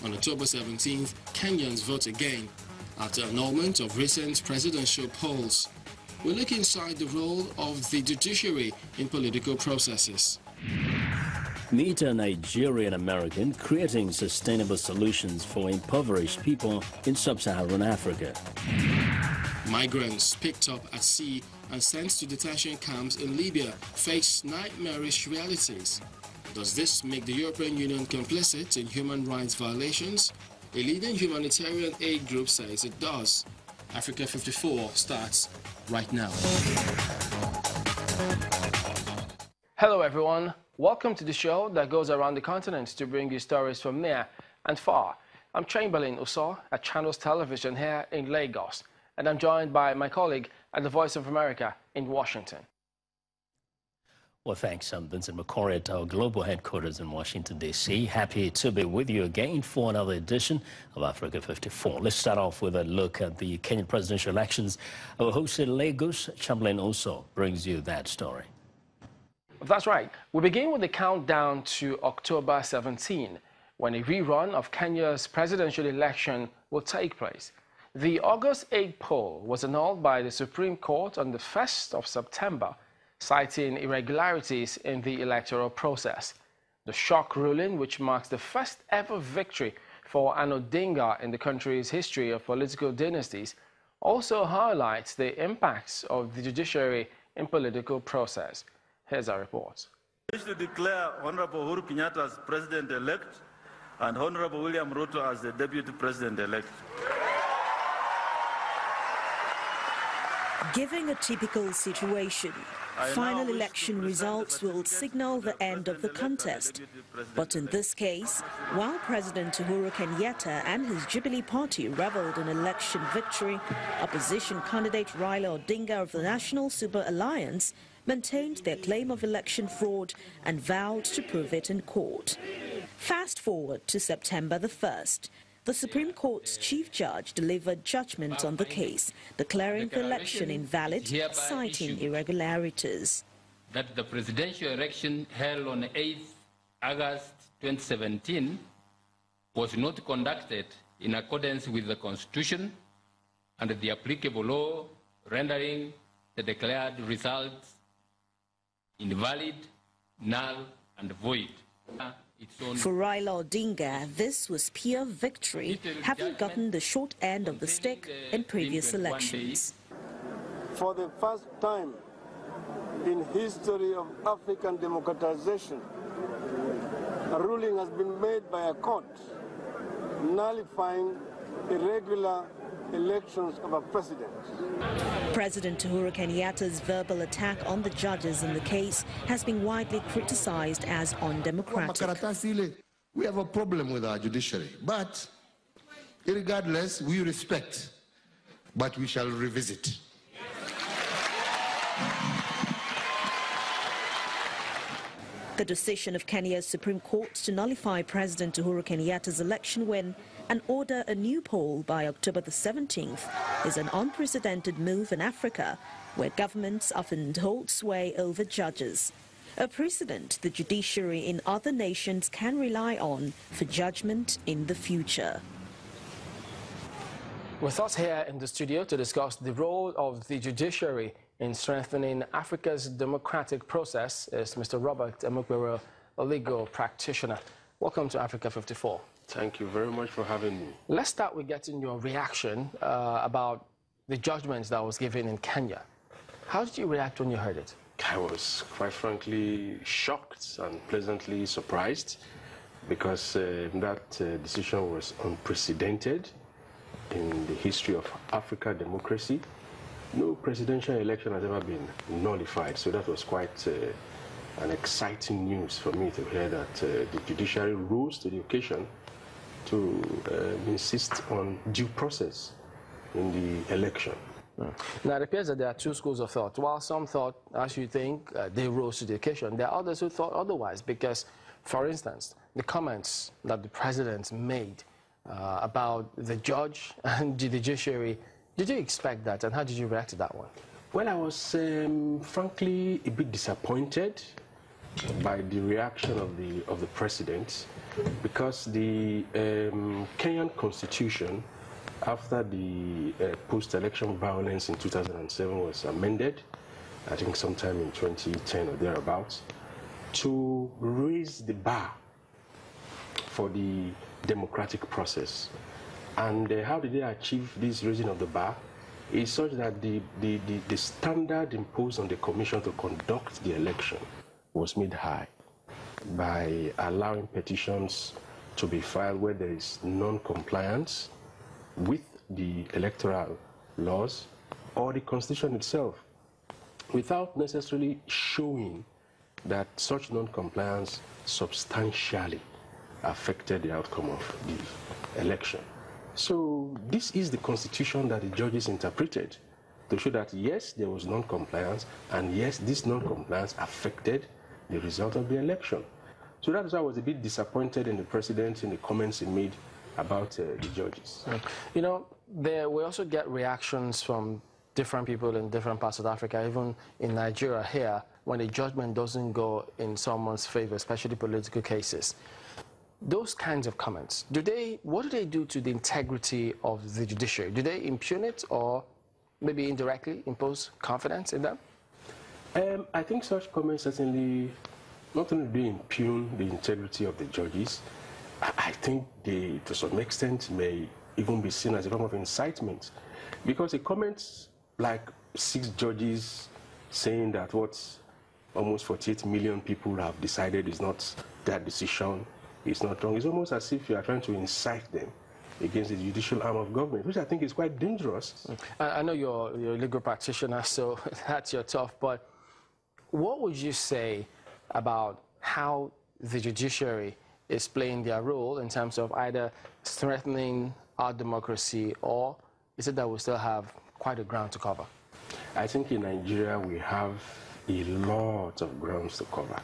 On October 17th, Kenyans vote again after annulment of recent presidential polls. We look inside the role of the judiciary in political processes. Meet a Nigerian American creating sustainable solutions for impoverished people in sub-Saharan Africa. Migrants picked up at sea and sent to detention camps in Libya face nightmarish realities. Does this make the European Union complicit in human rights violations? A leading humanitarian aid group says it does. Africa 54 starts right now. Hello everyone, welcome to the show that goes around the continent to bring you stories from near and far. I'm Chamberlain Uso at Channels Television here in Lagos, and I'm joined by my colleague at the Voice of America in Washington. Well, thanks. I'm Vincent McCory at our global headquarters in Washington, D.C. Happy to be with you again for another edition of Africa 54. Let's start off with a look at the Kenyan presidential elections. Our host in Lagos, Chamberlain also brings you that story. That's right. We begin with the countdown to October 17, when a rerun of Kenya's presidential election will take place. The August 8 poll was annulled by the Supreme Court on the 1st of September, citing irregularities in the electoral process. The shock ruling, which marks the first ever victory for an Odinga in the country's history of political dynasties, also highlights the impacts of the judiciary in political process. Here's our report. I wish to declare Honorable Uhuru Kenyatta as President-elect and Honorable William Ruto as the Deputy President-elect. Given a typical situation, final election results will signal the end of the contest. But in this case, while President Uhuru Kenyatta and his Jubilee Party reveled in election victory, opposition candidate Raila Odinga of the National Super Alliance maintained their claim of election fraud and vowed to prove it in court. Fast forward to September the 1st. The Supreme Court's chief judge delivered judgment on the case, declaring the election invalid, citing irregularities. That the presidential election held on 8 August 2017 was not conducted in accordance with the Constitution and the applicable law, rendering the declared results invalid, null, and void. For Raila Odinga, this was pure victory, having gotten the short end of the stick in previous elections. For the first time in history of African democratization, a ruling has been made by a court nullifying irregular elections of a president. President Uhuru Kenyatta's verbal attack on the judges in the case has been widely criticized as undemocratic. We have a problem with our judiciary, but regardless, we respect, but we shall revisit. The decision of Kenya's Supreme Court to nullify President Uhuru Kenyatta's election win and order a new poll by October the 17th is an unprecedented move in Africa, where governments often hold sway over judges. A precedent the judiciary in other nations can rely on for judgment in the future. With us here in the studio to discuss the role of the judiciary in strengthening Africa's democratic process is Mr. Robert Emukwere, a legal practitioner. Welcome to Africa 54. Thank you very much for having me. Let's start with getting your reaction about the judgment that was given in Kenya. How did you react when you heard it? I was quite frankly shocked and pleasantly surprised because that decision was unprecedented in the history of African democracy. No presidential election has ever been nullified, so that was quite an exciting news for me to hear that the judiciary rose to the occasion to insist on due process in the election. Now, it appears that there are two schools of thought. While some thought, as you think, they rose to the occasion, there are others who thought otherwise because, for instance, the comments that the president made about the judge and the judiciary, did you expect that, and how did you react to that one? Well, I was frankly a bit disappointed by the reaction of the president, because the Kenyan constitution, after the post-election violence in 2007 was amended, I think sometime in 2010 or thereabouts, to raise the bar for the democratic process. And how did they achieve this raising of the bar? Is such that the standard imposed on the commission to conduct the election was made high by allowing petitions to be filed where there is non-compliance with the electoral laws or the constitution itself, without necessarily showing that such non-compliance substantially affected the outcome of the election. So this is the constitution that the judges interpreted to show that yes, there was non-compliance, and yes, this non-compliance affected the result of the election. So that's why I was a bit disappointed in the president in the comments he made about the judges. You know, we also get reactions from different people in different parts of Africa, even in Nigeria here, when a judgment doesn't go in someone's favor, especially political cases. Those kinds of comments, what do they do to the integrity of the judiciary? Do they impugn it or maybe indirectly impose confidence in them? I think such comments certainly not only do impugn the integrity of the judges, I think they, to some extent, may even be seen as a form of incitement. Because a comment like 6 judges saying that what almost 48 million people have decided is not their decision, is not wrong, it's almost as if you are trying to incite them against the judicial arm of government, which I think is quite dangerous. I know you're a legal practitioner, so that's your tough, but what would you say about how the judiciary is playing their role in terms of either strengthening our democracy, or is it that we still have quite a ground to cover? I think in Nigeria we have a lot of grounds to cover.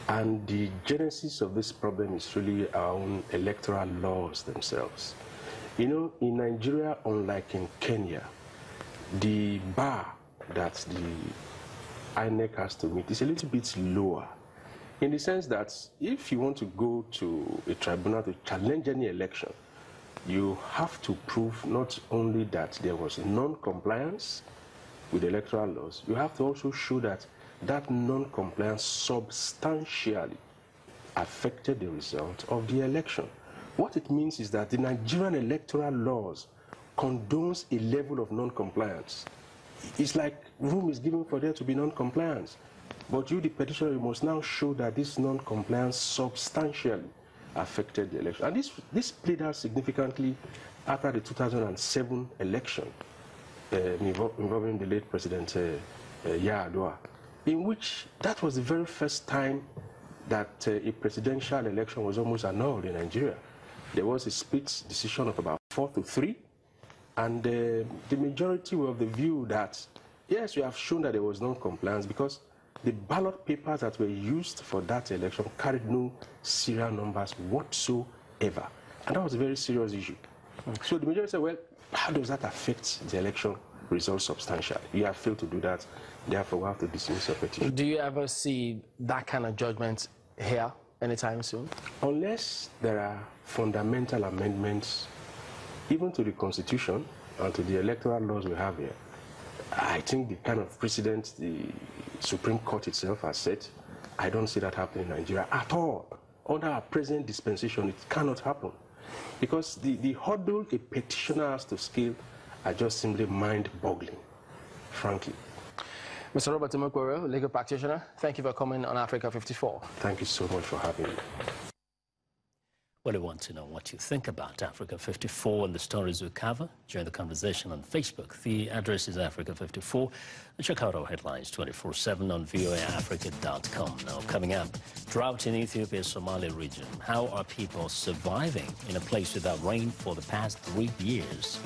And the genesis of this problem is really our own electoral laws themselves. You know, in Nigeria, unlike in Kenya, the bar that the INEC has to meet is a little bit lower, in the sense that if you want to go to a tribunal to challenge any election, you have to prove not only that there was non-compliance with electoral laws, you have to also show that that non-compliance substantially affected the result of the election. What it means is that the Nigerian electoral laws condones a level of non-compliance. It's like room is given for there to be non-compliance. But you, the petitioner, you must now show that this non-compliance substantially affected the election. And this played out significantly after the 2007 election involving the late President Yar'Adua, in which that was the very first time that a presidential election was almost annulled in Nigeria. There was a split decision of about 4-3, and the majority were of the view that, yes, we have shown that there was non-compliance because the ballot papers that were used for that election carried no serial numbers whatsoever. And that was a very serious issue. So the majority said, well, how does that affect the election results substantially? You have failed to do that, therefore we have to dismiss your petition. Do you ever see that kind of judgment here anytime soon? Unless there are fundamental amendments, even to the Constitution and to the electoral laws we have here, I think the kind of precedent the Supreme Court itself has set, I don't see that happening in Nigeria at all. Under our present dispensation, it cannot happen. Because the hurdle a petitioner has to scale are just simply mind-boggling, frankly. Mr. Robert Umukwere, legal practitioner, thank you for coming on Africa 54. Thank you so much for having me. Well, I want to know what you think about Africa 54 and the stories we cover. Join the conversation on Facebook. The address is Africa 54. And check out our headlines 24/7 on voaafrica.com. Now, coming up, drought in Ethiopia's Somalia region. How are people surviving in a place without rain for the past 3 years?